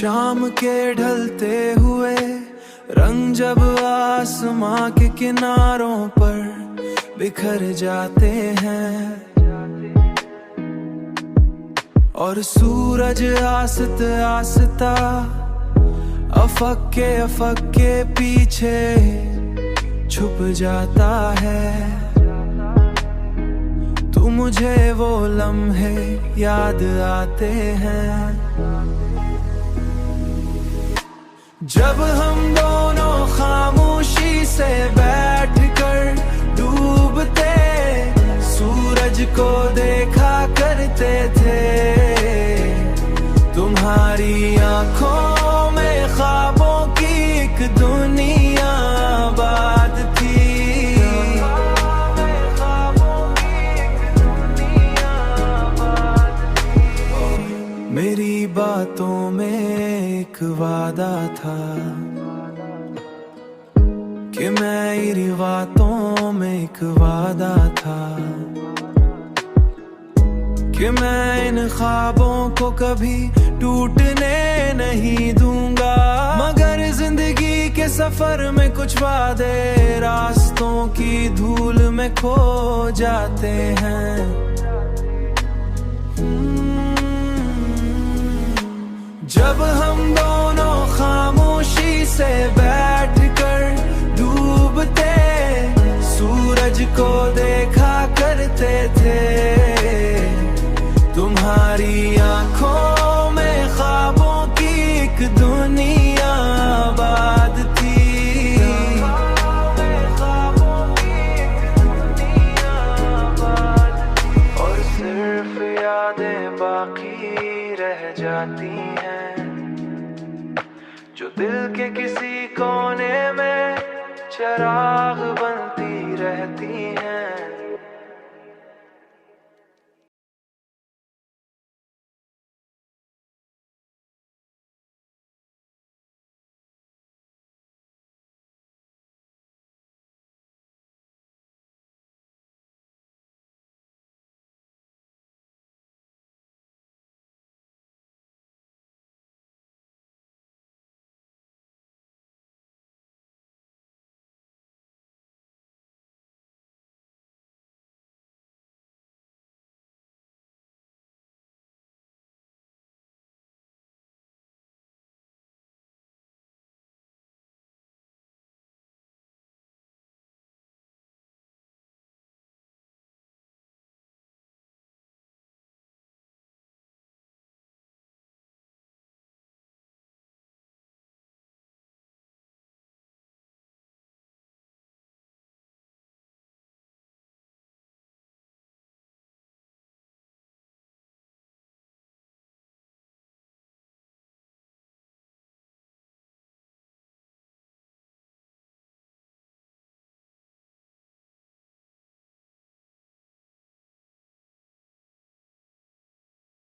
शाम के ढलते हुए रंग जब आसमां के किनारों पर बिखर जाते हैं और सूरज आसत आसता अफक के पीछे छुप जाता है। तू मुझे वो लम्हे याद आते हैं जब हम दोनों खामोशी से बैठकर डूबते सूरज को देखा करते थे। तुम्हारी आंखों में ख्वाबों की एक दुनिया आबाद थी। मेरी बातों में एक वादा था कि मेरी बातों में एक वादा था कि मैं इन ख्वाबों को कभी टूटने नहीं दूंगा। मगर जिंदगी के सफर में कुछ वादे रास्तों की धूल में खो जाते हैं। जब हम दोनों खामोशी से बैठकर डूबते सूरज को देखा करते थे। तुम्हारी आंखों में ख्वाबों की एक दुनिया आबाद थी। और सिर्फ यादें बाकी रह जाती हैं जो दिल के किसी कोने में चिराग बनती रहती हैं।